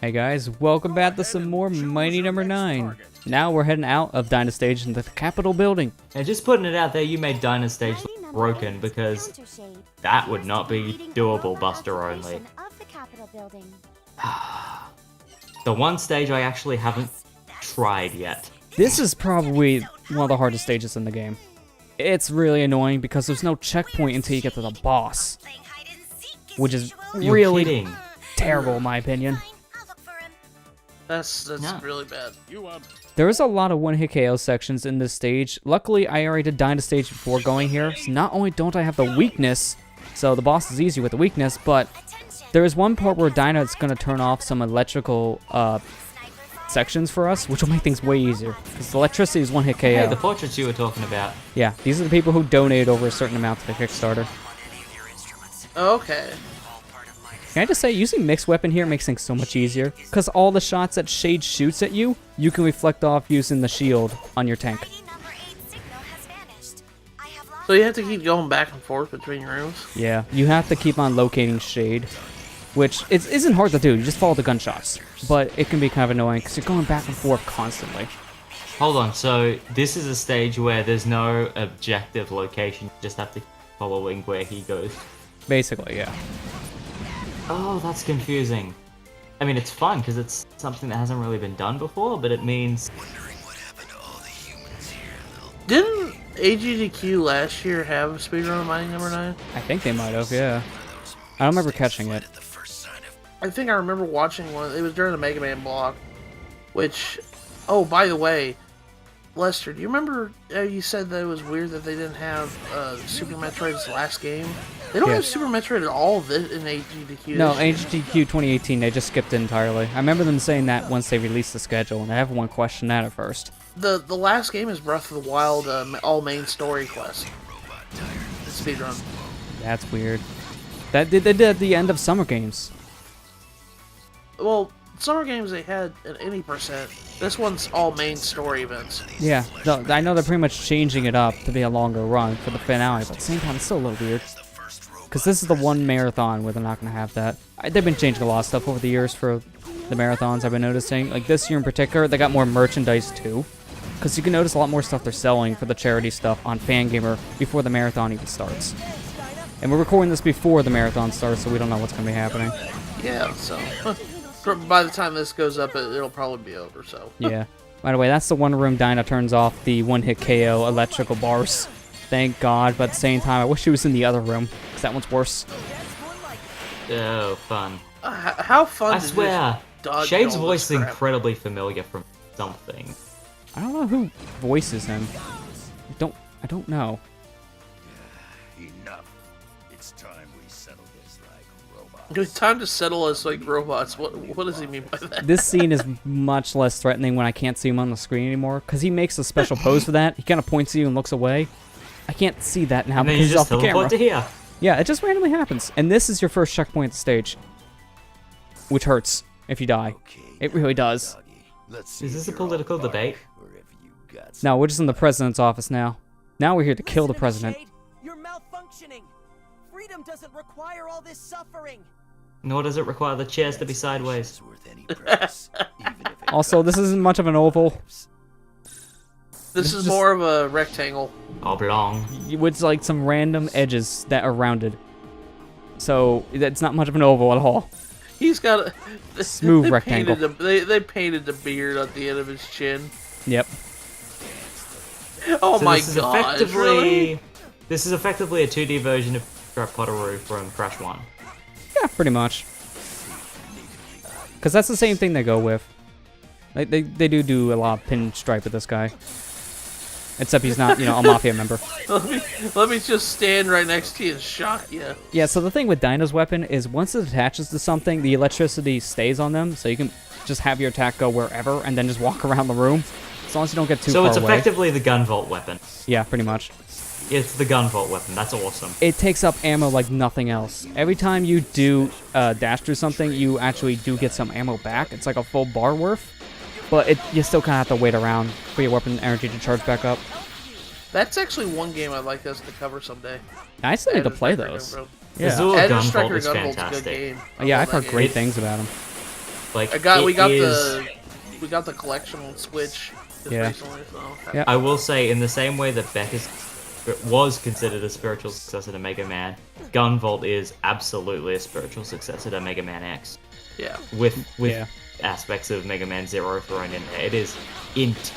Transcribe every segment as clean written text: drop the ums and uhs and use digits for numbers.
Hey guys, welcome back to some more Mighty Number 9. Now we're heading out of Dynastage into the Capitol building. And just putting it out there, you made Dynastage look broken because that would not be doable Buster only. The one stage I actually haven't tried yet. This is probably one of the hardest stages in the game. It's really annoying because there's no checkpoint until you get to the boss, which is really terrible in my opinion. That's really bad. There is a lot of one-hit KO sections in this stage. Luckily, I already did Dynastage before going here, so not only don't I have the weakness, so the boss is easy with the weakness, but there is one part where Dyna is going to turn off some electrical sections for us, which will make things way easier, because electricity is one-hit KO. Hey, the portraits you were talking about. Yeah, these are the people who donated over a certain amount to the Kickstarter. Okay. Can I just say, using mixed weapon here makes things so much easier, because all the shots that Shade shoots at you, you can reflect off using the shield on your tank. So you have to keep going back and forth between rooms? Yeah, you have to keep on locating Shade, which isn't hard to do, you just follow the gunshots. But it can be kind of annoying, because you're going back and forth constantly. Hold on, so this is a stage where there's no objective location, you just have to keep following where he goes. Basically, yeah. Oh, that's confusing. I mean, it's fun because it's something that hasn't really been done before, but it means... Didn't AGDQ last year have a speedrun of Mighty Number 9? I think they might have, yeah. I don't remember catching it. I think I remember watching one. It was during the Mega Man block, which... Oh, by the way, Lester, do you remember you said that it was weird that they didn't have Super Metroid's last game? They don't have Super Metroid at all in AGDQ. No, AGDQ 2018, they just skipped it entirely. I remember them saying that once they released the schedule, and everyone questioned that at first. The last game is Breath of the Wild all main story quest. The speedrun. That's weird. They did at the end of Summer Games. Well, Summer Games they had at any percent. This one's all main story events. Yeah, I know they're pretty much changing it up to be a longer run for the finale, but at the same time, it's still a little weird. Because this is the one marathon where they're not going to have that. They've been changing a lot of stuff over the years for the marathons, I've been noticing. Like this year in particular, they got more merchandise too. Because you can notice a lot more stuff they're selling for the charity stuff on Fangamer before the marathon even starts. And we're recording this before the marathon starts, so we don't know what's going to be happening. Yeah, so... by the time this goes up, it'll probably be over, so... Yeah. By the way, that's the one room Dyna turns off the one-hit KO electrical bars. Thank God, but at the same time, I wish he was in the other room, because that one's worse. Oh, fun. How fun I swear, Shade's voice is incredibly familiar from something. I don't know who voices him. I don't know. Enough. It's time we settle this like robots. It's time to settle us like robots. What does he mean by that? This scene is much less threatening when I can't see him on the screen anymore, because he makes a special pose for that. He kind of points at you and looks away. I can't see that now because he's off the camera. To here. Yeah, it just randomly happens. And this is your first checkpoint at the stage, which hurts if you die. It really does. Is this a political debate? No, we're just in the president's office now. Now we're here to kill the president. You're malfunctioning. Freedom doesn't require all this suffering. Nor does it require the chairs to be sideways. Also, this isn't much of an oval. This is more of a rectangle. Oblong. With like some random edges that are rounded. So that's not much of an oval at all. He's got a smooth rectangle. They painted the beard at the end of his chin. Yep. Oh so my god! Really? This is effectively a 2D version of Potteroo from Crash 1. Yeah, pretty much. Because that's the same thing they go with. Like, they do a lot of pinstripe with this guy. Except he's not, a Mafia member. Let me just stand right next to you and shock you. Yeah, so the thing with Dyna's weapon is once it attaches to something, the electricity stays on them, so you can just have your attack go wherever and then just walk around the room. As long as you don't get too far away. So it's effectively the gun vault weapon. Yeah, pretty much. It's the gun vault weapon. That's awesome. It takes up ammo like nothing else. Every time you do dash through something, you actually do get some ammo back. It's like a full bar worth. But you still kind of have to wait around for your weapon energy to charge back up. That's actually one game I'd like us to cover someday. I still need to play those. Yeah. The Gun Vault is a good fantastic. game. Yeah, I've heard great things about them. Like we got is, the collection on Switch just Yeah. recently. So Yeah. I will say, in the same way that Beck was considered a spiritual successor to Mega Man, Gunvolt is absolutely a spiritual successor to Mega Man X. yeah. With Yeah. aspects of Mega Man Zero thrown in there. It is intense.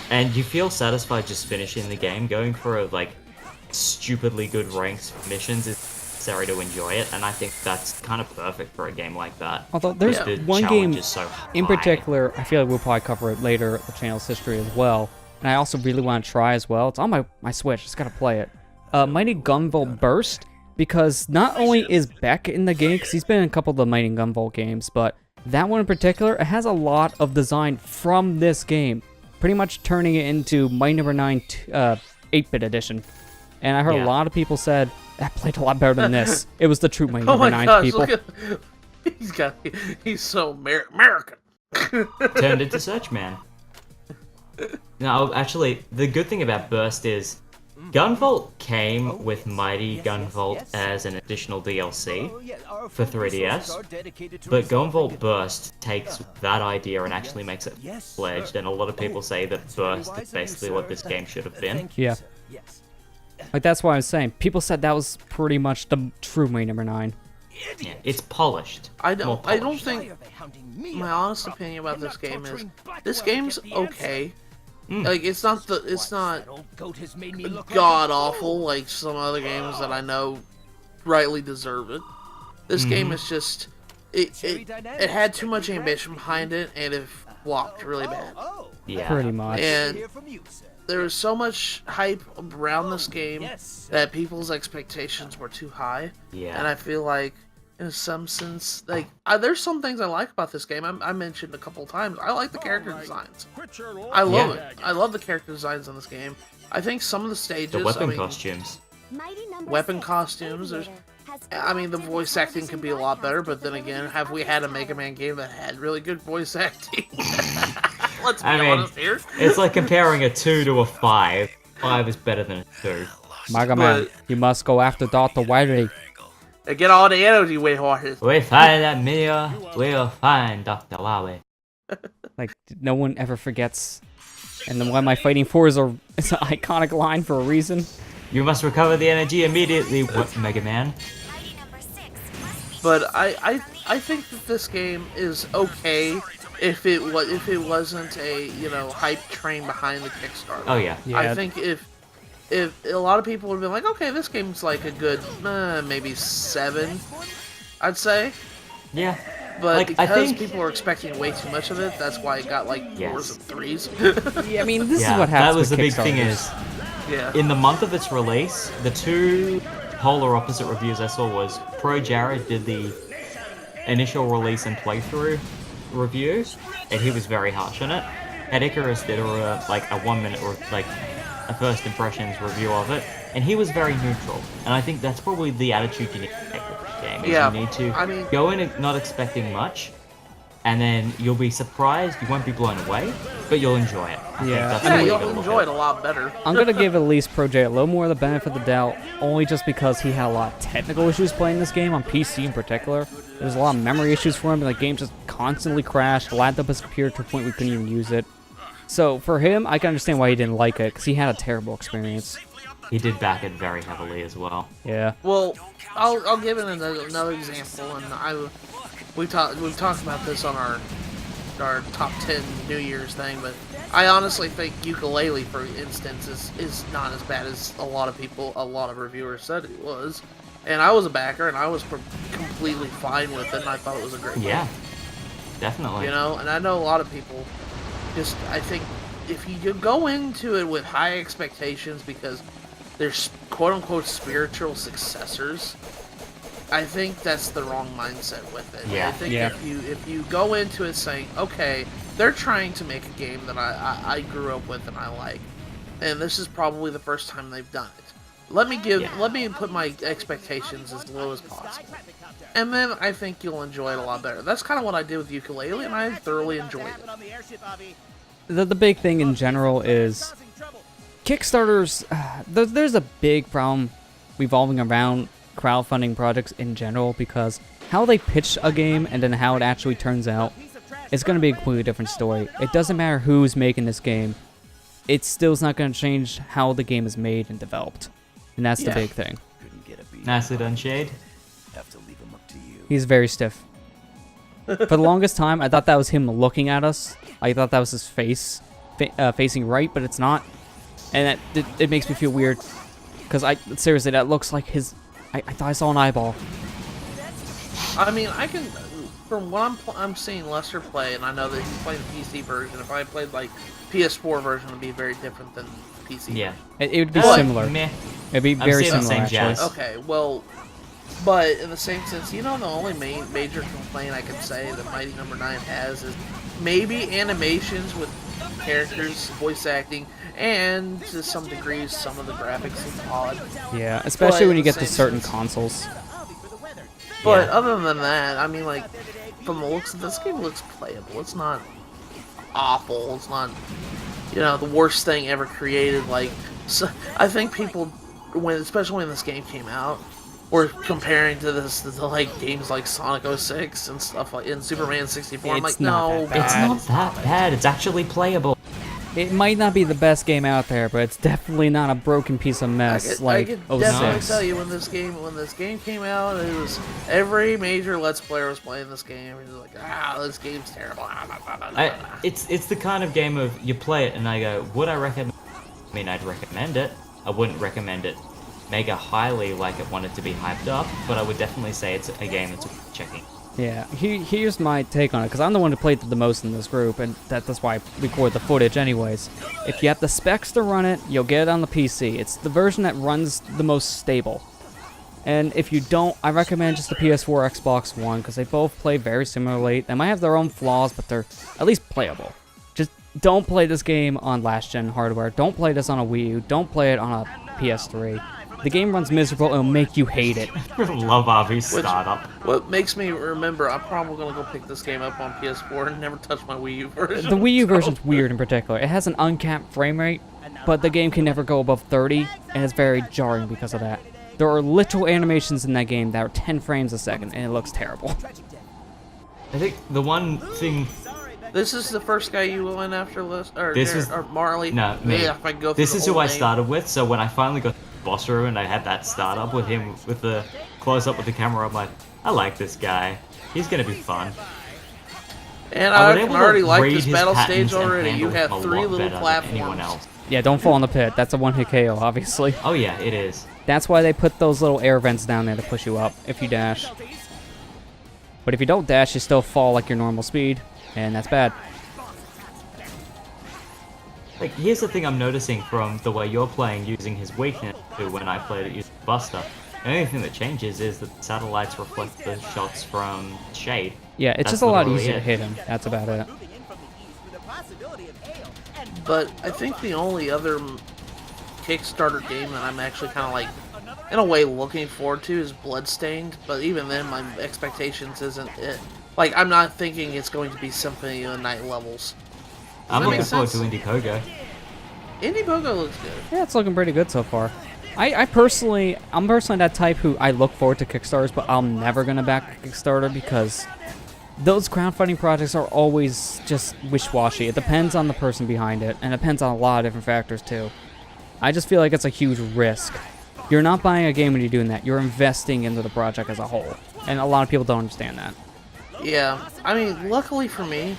And you feel satisfied just finishing the game. Going for like stupidly good ranks missions is necessary to enjoy it, and I think that's kind of perfect for a game like that. Although there's Yeah. The one challenge game is so in high. particular, I feel like we'll probably cover it later at the channel's history as well. And I also really want to try as well. It's on my Switch. Just gotta play it. Mighty Gunvolt Burst, because not only is Beck in the game, because he's been in a couple of the Mighty Gunvolt games, but that one in particular, it has a lot of design from this game, pretty much turning it into Mighty Number 9 8-bit edition. And I heard a Yeah. lot of people said that played a lot better than this. It was the true Mighty Oh Number my 9 gosh! people. Look at he's so American. Turned into Search Man. No, actually, the good thing about Burst is Gunvolt came with Mighty Gunvolt as an additional DLC for 3DS, but Gunvolt Burst takes that idea and actually makes it fledged, and a lot of people say that Burst is basically what this game should have been. Yeah. Like, that's why I was saying. People said that was pretty much the true Mighty Number 9. Yeah, it's polished. I More don't polished. think my honest opinion about this game is this game's okay. Like it's not god awful like some other games that I know rightly deserve it. This game is just it had too much ambition behind it and it flopped really bad. Yeah. Pretty much. And there was so much hype around this game that people's expectations were too high. Yeah. And I feel like, in some sense, like there's some things I like about this game. I mentioned a couple of times. I like the character designs. I love it. I love the character designs in this game. I think some of the stages, The weapon I mean, costumes. weapon costumes. I mean, the voice acting can be a lot better, but then again, have we had a Mega Man game that had really good voice acting? Let's be honest here. It's like comparing a 2 to a 5. 5 is better than a 2. Mega Man, you must go after Dr. Wily. Get all the energy way horses. We find that Mia, we'll find Dr. Wawe. Like, no one ever forgets. And then what am I fighting for is an iconic line for a reason. You must recover the energy immediately, Mega Man. But I think that this game is okay if it wasn't a hype train behind the Kickstarter. Oh yeah. I think if a lot of people would have been like, okay, this game's like a good maybe 7, I'd say. Yeah. But Like, I because think- people are expecting way too much of it, that's why it got like 4s and 3s. Yeah, I mean, this Yeah, is what happens that was the with big thing Kickstarters. is, Yeah. in the month of its release, the two polar opposite reviews I saw was Pro Jared did the initial release and playthrough review, and he was very harsh on it. And Icarus did a 1 minute or like a first impressions review of it, and he was very neutral. And I think that's probably the attitude you need to take with this game. Is Yeah, you need to I mean- go in not expecting much, and then you'll be surprised. You won't be blown away, but you'll enjoy it. I think Yeah. that's Yeah, the way you you'll gotta look enjoy at it a lot better. I'm gonna give at least Pro J a little more of the benefit of the doubt, only just because he had a lot of technical issues playing this game, on PC in particular. There's a lot of memory issues for him, and the game just constantly crashed, lagged up his computer to a point we couldn't even use it. So for him, I can understand why he didn't like it, because he had a terrible experience. He did back it very heavily as well. Yeah. Well, I'll give it another example, and we've talked about this on our top 10 New Year's thing, but I honestly think Ukulele, for instance, is not as bad as a lot of reviewers said it was. And I was a backer, and I was completely fine with it, and I thought it was a great game. Yeah, definitely. And I know a lot of people I think if you go into it with high expectations because there's quote-unquote spiritual successors, I think that's the wrong mindset with it. Yeah. I think Yeah. if you go into it saying, okay, they're trying to make a game that I grew up with and I like, and this is probably the first time they've done it. Let me put my expectations as low as possible. And then I think you'll enjoy it a lot better. That's kind of what I did with Ukulele, and I thoroughly enjoyed it. The big thing in general is Kickstarters, there's a big problem revolving around crowdfunding projects in general, because how they pitch a game and then how it actually turns out, it's going to be a completely different story. It doesn't matter who's making this game. It still's not going to change how the game is made and developed. And that's the big thing. Nicely done, Shade. He's very stiff. For the longest time, I thought that was him looking at us. I thought that was his face facing right, but it's not. And it makes me feel weird. Because seriously, that looks like his... I thought I saw an eyeball. I mean, I can... From what I'm seeing Lester play, and I know that he's playing the PC version, if I played, like, PS4 version, it would be very different than PC. Yeah. It would be similar. Meh. It'd be very seeing the similar, same actually. jazz. Okay, well... But in the same sense, the only major complaint I can say that Mighty Number 9 has is maybe animations with characters, voice acting, and to some degree, some of the graphics is odd. Yeah, especially when you get to same certain sense. consoles. But other than that, I mean, like, from the looks of this game, looks playable. It's not awful. It's not, the worst thing ever created. Like, so I think people, especially when this game came out, were comparing to like games like Sonic 06 and stuff like in Superman 64. I'm It's like, not no, that bad. It's not that bad. It's actually playable. It might not be the best game out there, but it's definitely not a broken piece of mess I could definitely 06. tell you when this game came out, it was every major Let's Player was playing this game. It was like, this game's terrible. It's the kind of game of you play it and I go, would I recommend? I mean, I'd recommend it. I wouldn't recommend it mega highly like it wanted to be hyped up, but I would definitely say it's a game that's worth checking. Yeah, here's my take on it, because I'm the one who played the most in this group, and that's why I record the footage anyways. If you have the specs to run it, you'll get it on the PC. It's the version that runs the most stable. And if you don't, I recommend just the PS4 Xbox One, because they both play very similarly. They might have their own flaws, but they're at least playable. Just don't play this game on last-gen hardware. Don't play this on a Wii U. Don't play it on a PS3. The game runs miserable and it'll make you hate it. Love RV startup. What makes me remember, I'm probably gonna go pick this game up on PS4 and never touch my Wii U version. The Wii U version's weird in particular. It has an uncapped frame rate, but the game can never go above 30, and it's very jarring because of that. There are literal animations in that game that are 10 frames a second, and it looks terrible. I think the one thing... This is the first guy you went after, or Marley? No, me. Yeah, if I go through This the is whole who I game. started with, so when I finally got to the boss room and I had that startup with him, with the close-up with the camera, I'm like, I like this guy. He's gonna be fun. And I I was can able to already like read this his battle patterns stage and already. You handle have him a 3 lot little better than anyone platforms. else. Yeah, don't fall in the pit. That's a one-hit KO, obviously. Oh yeah, it is. That's why they put those little air vents down there to push you up if you dash. But if you don't dash, you still fall like your normal speed, and that's bad. Like, here's the thing I'm noticing from the way you're playing using his weakness to when I played it using Buster. The only thing that changes is that the satellites reflect the shots from Shade. Yeah, it's That's just a lot literally easier to it. hit him. That's about it. But I think the only other Kickstarter game that I'm actually kind of like, in a way, looking forward to is Bloodstained. But even then, my expectations isn't it. Like, I'm not thinking it's going to be Symphony of the Night levels. I'm that looking make forward to sense? Indiegogo. Indiegogo looks good. Yeah, it's looking pretty good so far. I'm personally that type who I look forward to Kickstarters, but I'm never gonna back a Kickstarter because those crowdfunding projects are always just wish-washy. It depends on the person behind it, and it depends on a lot of different factors too. I just feel like it's a huge risk. You're not buying a game when you're doing that. You're investing into the project as a whole, and a lot of people don't understand that. Yeah, I mean, luckily for me,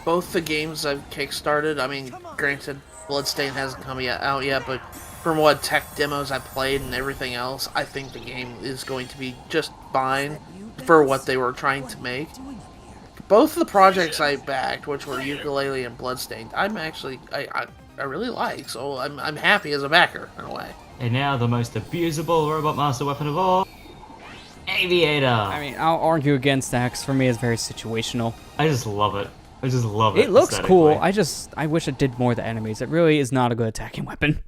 both the games I've kickstarted, I mean, granted, Bloodstained hasn't come out yet, but from what tech demos I played and everything else, I think the game is going to be just fine for what they were trying to make. Both the projects I backed, which were Ukulele and Bloodstained, I'm actually, I really like, so I'm happy as a backer, in a way. And now the most abusable robot master weapon of all, Aviator. I mean, I'll argue against that, 'cause for me it's very situational. I just love it. I just love it. It looks cool. aesthetically. I wish it did more of the enemies. It really is not a good attacking weapon.